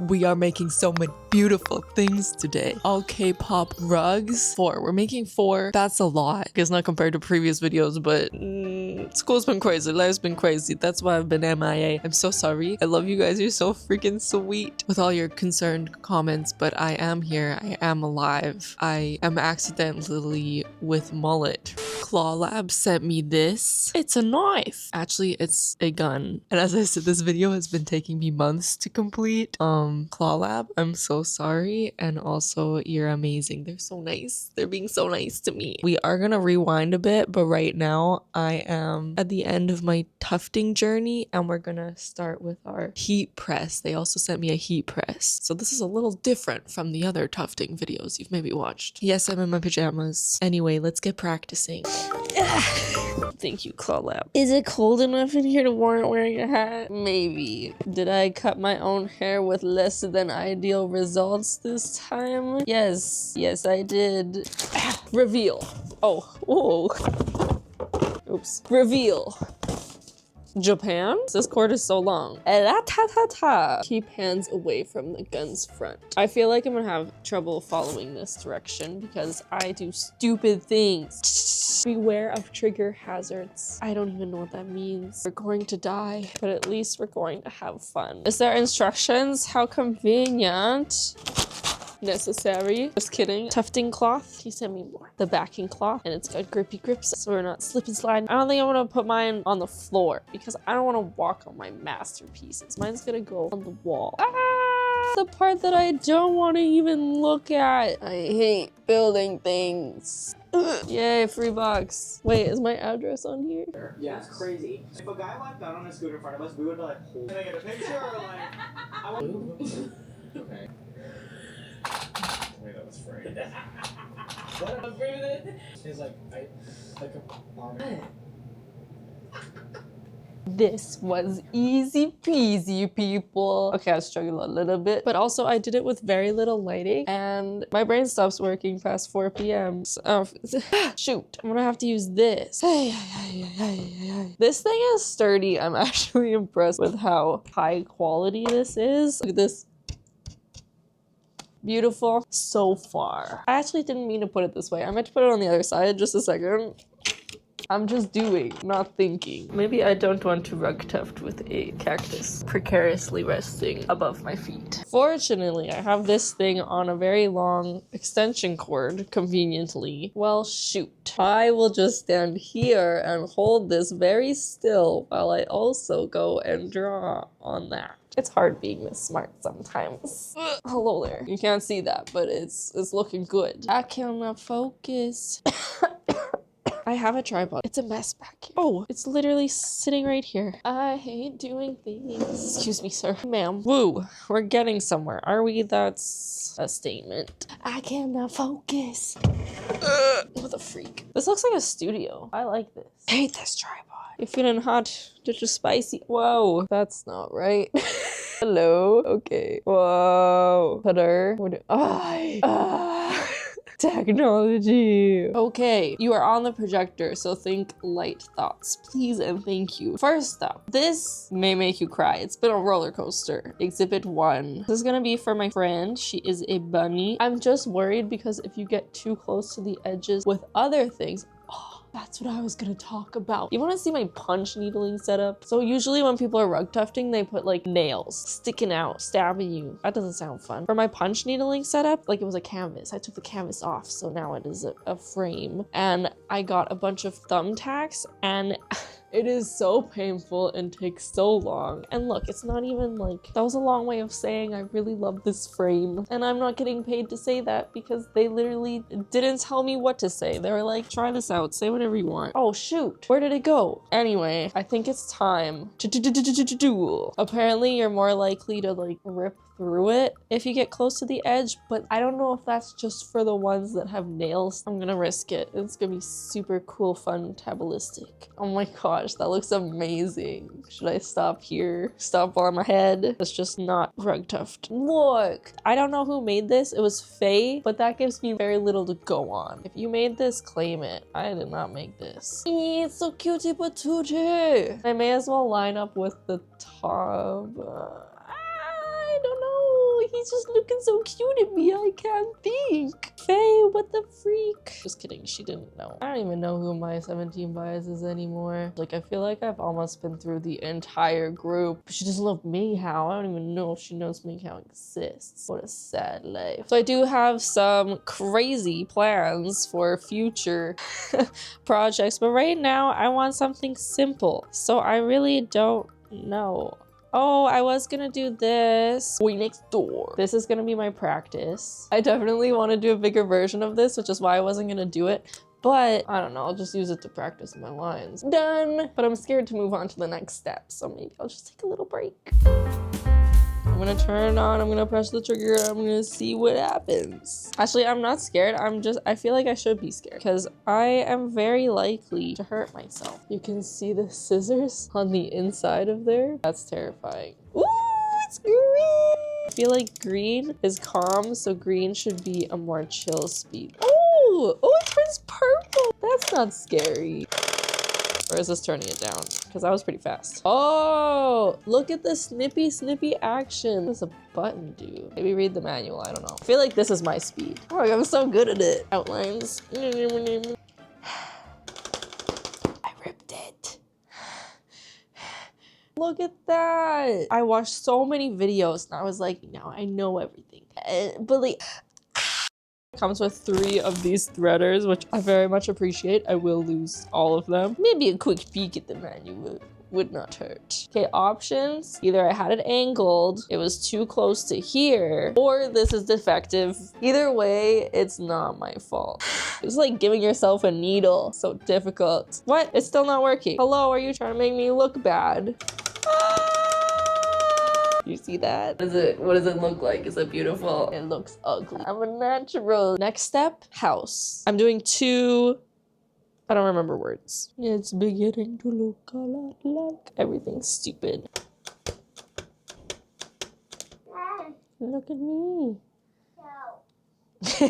We are making so many beautiful things today. All K-pop rugs. 4. We're making 4. That's a lot. It's not compared to previous videos, but school's been crazy. Life's been crazy. That's why I've been MIA. I'm so sorry. I love you guys. You're so freaking sweet with all your concerned comments, but I am here. I am alive. I am accidentally with mullet. Claw Lab sent me this. It's a knife. Actually, it's a gun. And as I said, this video has been taking me months to complete. Claw Lab, I'm so sorry. And also, you're amazing. They're so nice. They're being so nice to me. We are gonna rewind a bit, but right now I am at the end of my tufting journey and we're gonna start with our heat press. They also sent me a heat press. So this is a little different from the other tufting videos you've maybe watched. Yes, I'm in my pajamas. Anyway, let's get practicing. Thank you, Claw Lab. Is it cold enough in here to warrant wearing a hat? Maybe. Did I cut my own hair with less than ideal results this time? Yes. Yes, I did. Reveal. Oh. Whoa. Oops. Reveal. Japan? This cord is so long. Keep hands away from the gun's front. I feel like I'm gonna have trouble following this direction because I do stupid things. Beware of trigger hazards. I don't even know what that means. We're going to die, but at least we're going to have fun. Is there instructions? How convenient. Necessary. Just kidding. Tufting cloth. He sent me more. The backing cloth, and it's got grippy grips so we're not slip and slide. I don't think I'm gonna put mine on the floor because I don't want to walk on my masterpieces. Mine's gonna go on the wall. The part that I don't want to even look at. I hate building things. Yay, free box. Wait, is my address on here? Yeah, it's crazy. If a guy walked out on a scooter in front of us, we would be like, can I get a picture? Or like, I want okay. Wait, that was free. What? I'm free with it? He's like, like a bomb. This was easy peasy, people. Okay, I struggled a little bit, but also I did it with very little lighting and my brain stops working past 4 p.m. So, shoot, I'm gonna have to use this. This thing is sturdy. I'm actually impressed with how high quality this is. Look at this. Beautiful so far. I actually didn't mean to put it this way. I meant to put it on the other side. Just a second. I'm just doing, not thinking. Maybe I don't want to rug tuft with a cactus precariously resting above my feet. Fortunately, I have this thing on a very long extension cord, conveniently. Well, shoot. I will just stand here and hold this very still while I also go and draw on that. It's hard being this smart sometimes. Hello there. You can't see that, but it's looking good. I cannot focus. I have a tripod. It's a mess back here. Oh, it's literally sitting right here. I hate doing things. Excuse me, sir. Ma'am. Woo, we're getting somewhere. Are we? That's a statement. I cannot focus. What a freak. This looks like a studio. I like this. I hate this tripod. You're feeling hot, just spicy. Whoa, that's not right. Hello. Okay. Whoa. Putter. Technology. Okay, you are on the projector, so think light thoughts, please and thank you. First up, this may make you cry. It's been a roller coaster. Exhibit 1. This is gonna be for my friend. She is a bunny. I'm just worried because if you get too close to the edges with other things, that's what I was gonna talk about. You wanna see my punch needling setup? So usually when people are rug tufting, they put like nails sticking out, stabbing you. That doesn't sound fun. For my punch needling setup, like it was a canvas. I took the canvas off, so now it is a frame. And I got a bunch of thumbtacks and it is so painful and takes so long. And look, it's not even like, that was a long way of saying I really love this frame. And I'm not getting paid to say that because they literally didn't tell me what to say. They were like, try this out, say whatever you want. Oh shoot, where did it go? Anyway, I think it's time to duel. Apparently you're more likely to like rip through it if you get close to the edge, but I don't know if that's just for the ones that have nails. I'm gonna risk it. It's gonna be super cool, fun, tabalistic. Oh my gosh, that looks amazing. Should I stop here? Stop on my head? That's just not rug tuft. Look, I don't know who made this. It was Faye, but that gives me very little to go on. If you made this, claim it. I did not make this. It's so cutie patootie. I may as well line up with the top. I don't know. He's just looking so cute at me, I can't think. Faye, what the freak? Just kidding, she didn't know. I don't even know who my 17 bias is anymore. Like, I feel like I've almost been through the entire group. She doesn't love Mayhow. I don't even know if she knows Mayhow exists. What a sad life. So I do have some crazy plans for future projects, but right now I want something simple. So I really don't know. Oh, I was gonna do this. Boy next door. This is gonna be my practice. I definitely want to do a bigger version of this, which is why I wasn't gonna do it. But I don't know, I'll just use it to practice my lines. Done! But I'm scared to move on to the next step, so maybe I'll just take a little break. I'm gonna turn it on, I'm gonna press the trigger, I'm gonna see what happens. Actually, I'm not scared, I feel like I should be scared because I am very likely to hurt myself. You can see the scissors on the inside of there. That's terrifying. Ooh, it's green! I feel like green is calm, so green should be a more chill speed. Oh, it turns purple. That's not scary. Or is this turning it down? Because I was pretty fast. Oh, look at the snippy action. What does a button do? Maybe read the manual, I don't know. I feel like this is my speed. Oh, I'm so good at it. Outlines. I ripped it. Look at that. I watched so many videos and I was like, now I know everything. But like, comes with 3 of these threaders, which I very much appreciate. I will lose all of them. Maybe a quick peek at the manual would not hurt. Okay, options. Either I had it angled, it was too close to here, or this is defective. Either way, it's not my fault. It's like giving yourself a needle. So difficult. What? It's still not working. Hello, are you trying to make me look bad? You see that? What does it look like? Is it beautiful? It looks ugly. I'm a natural. Next step, house. I'm doing 2, I don't remember words. It's beginning to look a lot like everything stupid. Look at me. No.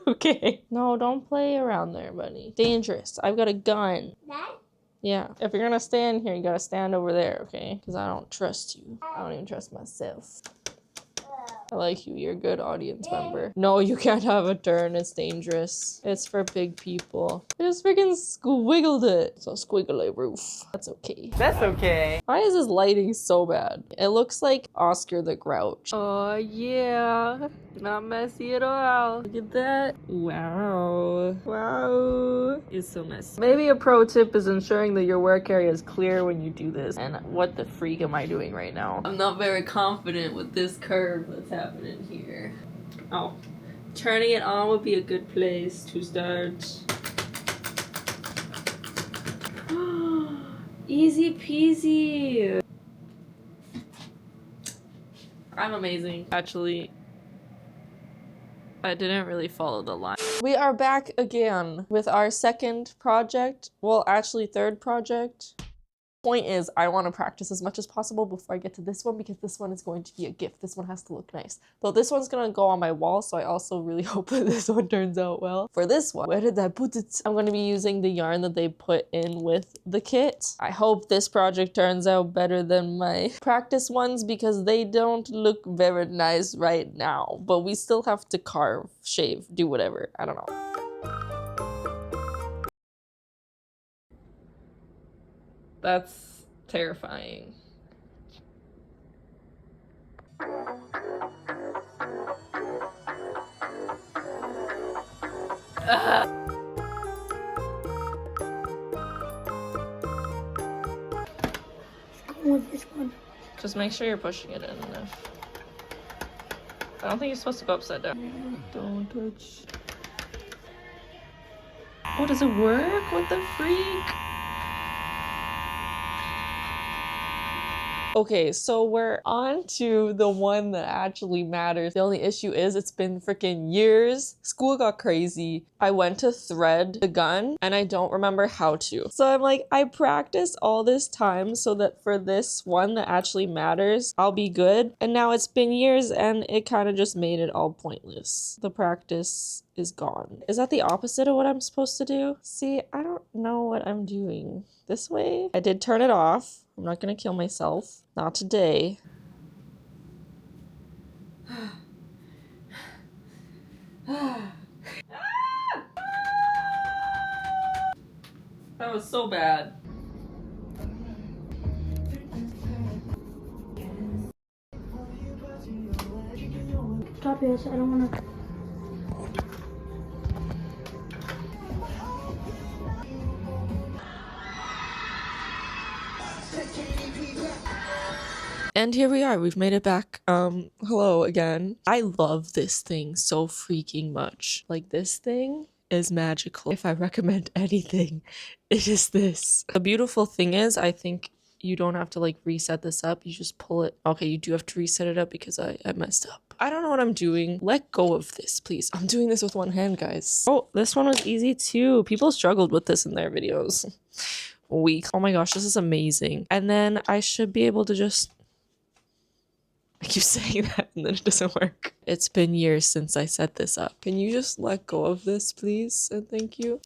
Okay. No, don't play around there, buddy. Dangerous. I've got a gun. That? Yeah, if you're gonna stand here, you gotta stand over there, okay? Because I don't trust you. I don't even trust myself. I like you, you're a good audience member. No, you can't have a turn, it's dangerous. It's for big people. I just freaking squiggled it. It's a squiggly roof. That's okay. That's okay. Why is this lighting so bad? It looks like Oscar the Grouch. Oh yeah, not messy at all. Look at that. Wow. Wow. It's so messy. Maybe a pro tip is ensuring that your work area is clear when you do this. And what the freak am I doing right now? I'm not very confident with this curve that's happening here. Oh, turning it on would be a good place to start. Easy peasy. I'm amazing. Actually, I didn't really follow the line. We are back again with our second project. Well, actually third project. Point is, I want to practice as much as possible before I get to this one because this one is going to be a gift. This one has to look nice. Though this one's gonna go on my wall, so I also really hope that this one turns out well. For this one, where did I put it? I'm gonna be using the yarn that they put in with the kit. I hope this project turns out better than my practice ones because they don't look very nice right now. But we still have to carve, shave, do whatever. I don't know. That's terrifying. I want this one. Just make sure you're pushing it in enough. I don't think you're supposed to go upside down. Don't touch. Oh, does it work? What the freak? Okay, so we're on to the one that actually matters. The only issue is it's been freaking years. School got crazy. I went to thread the gun and I don't remember how to. So I'm like, I practiced all this time so that for this one that actually matters, I'll be good. And now it's been years and it kind of just made it all pointless. The practice is gone. Is that the opposite of what I'm supposed to do? See, I don't know what I'm doing. This way? I did turn it off. I'm not gonna kill myself. Not today. was so bad. Stop it, I don't wanna. And here we are, we've made it back. Hello again. I love this thing so freaking much. Like, this thing is magical. If I recommend anything, it is this. The beautiful thing is, I think you don't have to like reset this up. You just pull it. Okay, you do have to reset it up because I messed up. I don't know what I'm doing. Let go of this, please. I'm doing this with one hand, guys. Oh, this one was easy too. People struggled with this in their videos. Weak. Oh my gosh, this is amazing. And then I should be able to just... I keep saying that and then it doesn't work. It's been years since I set this up. Can you just let go of this, please? And thank you.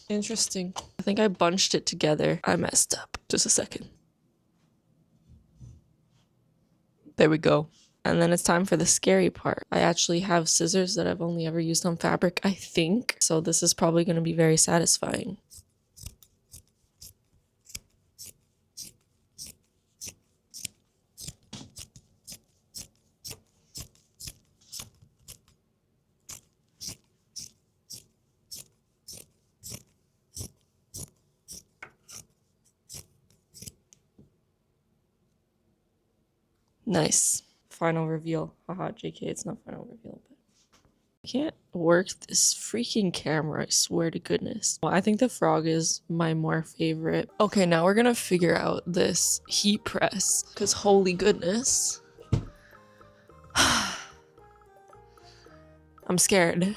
Interesting. I think I bunched it together. I messed up. Just a second. There we go. And then it's time for the scary part. I actually have scissors that I've only ever used on fabric, I think. So this is probably going to be very satisfying. Nice. Final reveal. Haha, JK, it's not final reveal, but I can't work this freaking camera, I swear to goodness. Well, I think the frog is my more favorite. Okay, now we're gonna figure out this heat press, because holy goodness. I'm scared.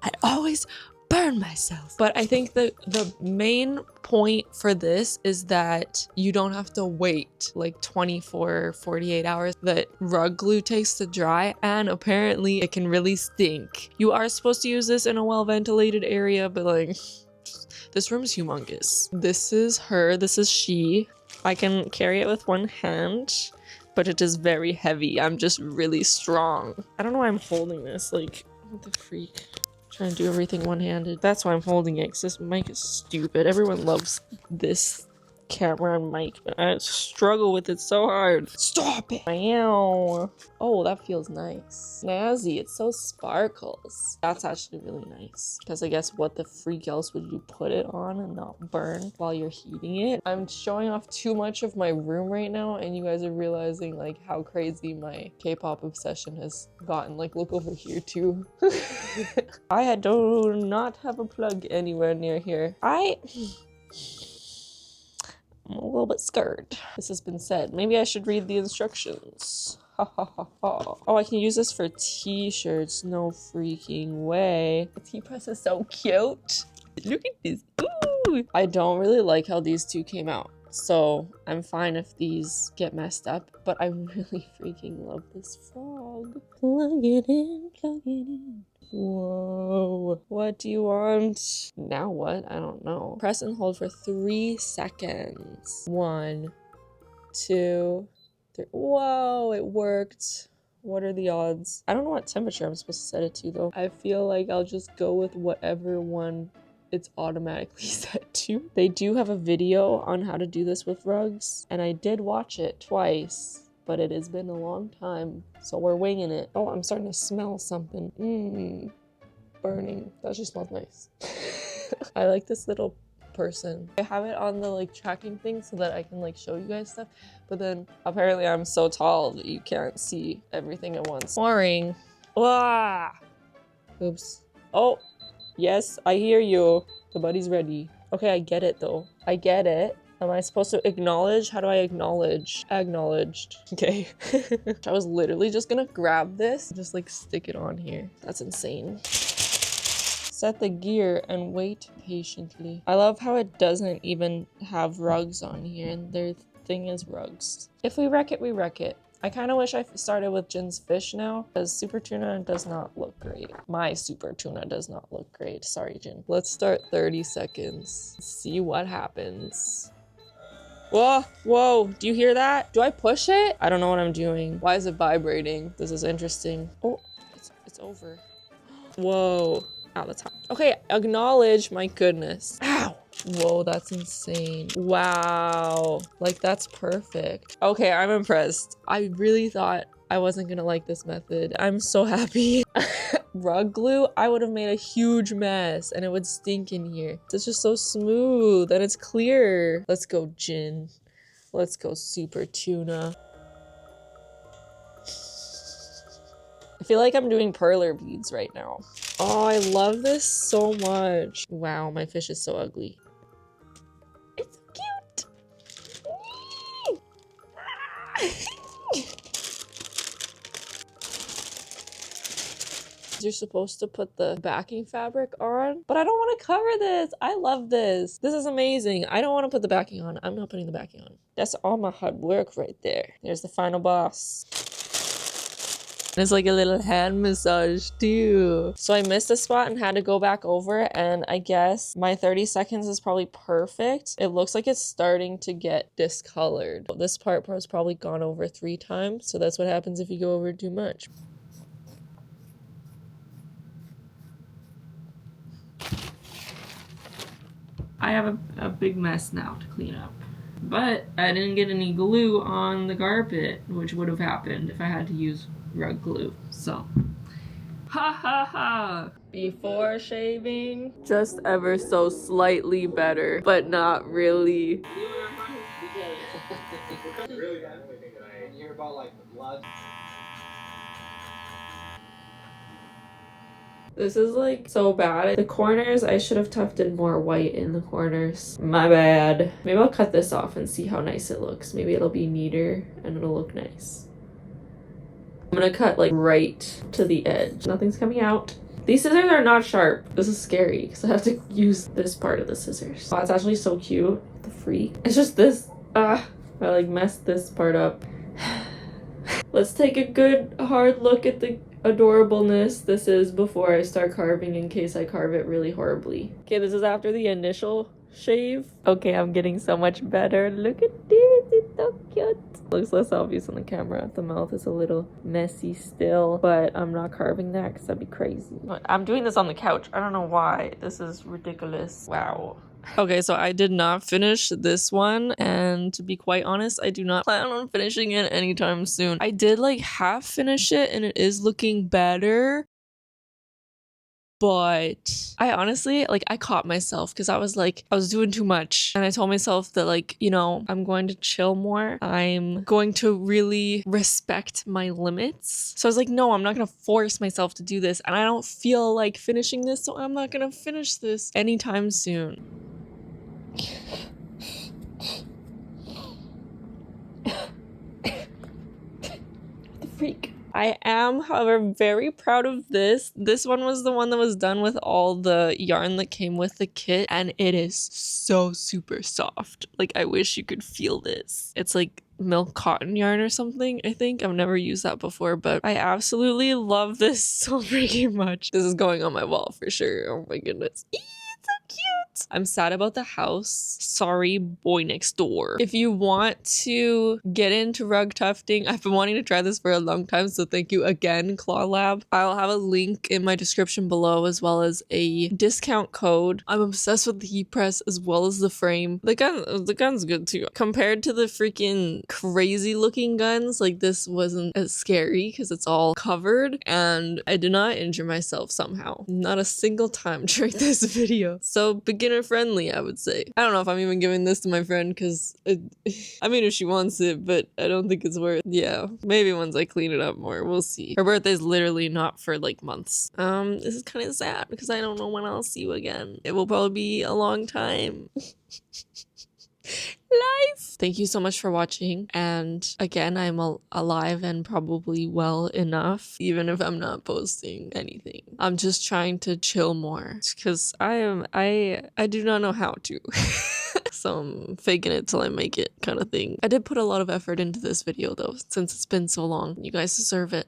I always burn myself. But I think that the main point for this is that you don't have to wait like 24 48 hours that rug glue takes to dry, and apparently it can really stink. You are supposed to use this in a well-ventilated area, but like, this room is humongous. This is her, this is she. I can carry it with one hand, but it is very heavy. I'm just really strong. I don't know why I'm holding this, like, what the freak? Trying to do everything one-handed. That's why I'm holding it, because this mic is stupid. Everyone loves this camera and mic, but I struggle with it so hard. Stop it! Ow. Oh, that feels nice. Snazzy, it so sparkles. That's actually really nice, because I guess what the freak else would you put it on and not burn while you're heating it? I'm showing off too much of my room right now, and you guys are realizing like how crazy my K-pop obsession has gotten. Like, look over here too. I do not have a plug anywhere near here. I'm a little bit scared. This has been said. Maybe I should read the instructions. Ha ha ha ha. Oh, I can use this for t-shirts. No freaking way. The T-press is so cute. Look at this. Ooh. I don't really like how these two came out, so I'm fine if these get messed up, but I really freaking love this frog. Plug it in, plug it in. Whoa. What do you want? Now what? I don't know. Press and hold for 3 seconds. 1, 2, 3. Whoa, it worked. What are the odds? I don't know what temperature I'm supposed to set it to though. I feel like I'll just go with whatever one it's automatically set to. They do have a video on how to do this with rugs, and I did watch it twice. But it has been a long time, so we're winging it. Oh, I'm starting to smell something. Burning. That just smells nice. I like this little person. I have it on the like tracking thing so that I can like show you guys stuff, but then apparently I'm so tall that you can't see everything at once. Boring. Ah! Oops. Oh, yes, I hear you. The buddy's ready. Okay, I get it though. I get it. Am I supposed to acknowledge? How do I acknowledge? Acknowledged. Okay. I was literally just gonna grab this, just like stick it on here. That's insane. Set the gear and wait patiently. I love how it doesn't even have rugs on here, and their thing is rugs. If we wreck it, we wreck it. I kind of wish I started with Jin's fish now, because super tuna does not look great. My super tuna does not look great. Sorry, Jin. Let's start 30 seconds. See what happens. Whoa, whoa, do you hear that? Do I push it? I don't know what I'm doing. Why is it vibrating? This is interesting. Oh, it's over. Whoa. Ow, that's hot. Okay, acknowledge, my goodness. Ow. Whoa, that's insane. Wow. Like, that's perfect. Okay, I'm impressed. I really thought I wasn't gonna like this method. I'm so happy. Rug glue, I would have made a huge mess and it would stink in here. It's just so smooth and it's clear. Let's go gin. Let's go super tuna. I feel like I'm doing perler beads right now. Oh, I love this so much. Wow, my fish is so ugly. It's cute. You're supposed to put the backing fabric on, but I don't want to cover this. I love this. This is amazing. I don't want to put the backing on. I'm not putting the backing on. That's all my hard work right there. There's the final boss. And it's like a little hand massage too. So I missed a spot and had to go back over, and I guess my 30 seconds is probably perfect. It looks like it's starting to get discolored. This part was probably gone over 3 times, so that's what happens if you go over too much. I have a big mess now to clean up. But I didn't get any glue on the carpet, which would have happened if I had to use rug glue. So, ha ha ha! Before shaving, just ever so slightly better, but not really. Really bad thing that I hear about like the blood. This is like so bad. The corners, I should have tufted more white in the corners. My bad. Maybe I'll cut this off and see how nice it looks. Maybe it'll be neater and it'll look nice. I'm gonna cut like right to the edge. Nothing's coming out. These scissors are not sharp. This is scary because I have to use this part of the scissors. Oh, it's actually so cute. The freak. It's just this. I like messed this part up. Let's take a good hard look at the adorableness this is before I start carving, in case I carve it really horribly. Okay, this is after the initial shave. Okay, I'm getting so much better. Look at this, it's so cute. Looks less obvious on the camera. The mouth is a little messy still, but I'm not carving that because that'd be crazy. I'm doing this on the couch. I don't know why. This is ridiculous. Wow. Okay, so I did not finish this one, and to be quite honest, I do not plan on finishing it anytime soon. I did like half finish it and it is looking better, but I honestly, like, I caught myself because I was doing too much, and I told myself that, like, you know, I'm going to chill more. I'm going to really respect my limits. So I was like, no, I'm not gonna force myself to do this, and I don't feel like finishing this, so I'm not gonna finish this anytime soon. The freak. I am, however, very proud of this. This one was the one that was done with all the yarn that came with the kit, and it is so super soft. Like, I wish you could feel this. It's like milk cotton yarn or something, I think. I've never used that before, but I absolutely love this so freaking much. This is going on my wall for sure. Oh my goodness. It's so cute. I'm sad about the house. Sorry, boy next door. If you want to get into rug tufting, I've been wanting to try this for a long time, so thank you again, Claw Lab. I'll have a link in my description below, as well as a discount code. I'm obsessed with the heat press as well as the frame. The gun's good too. Compared to the freaking crazy looking guns, like, this wasn't as scary because it's all covered, and I did not injure myself somehow. Not a single time during this video. So beginner friendly, I would say. I don't know if I'm even giving this to my friend because I mean, if she wants it, but I don't think it's worth. Yeah, maybe once I clean it up more, we'll see. Her birthday's literally not for like months. This is kind of sad because I don't know when I'll see you again. It will probably be a long time. Life. Thank you so much for watching, and again, I'm alive and probably well enough, even if I'm not posting anything. I'm just trying to chill more because I do not know how to. So I'm faking it till I make it, kind of thing. I did put a lot of effort into this video though, since it's been so long. You guys deserve it.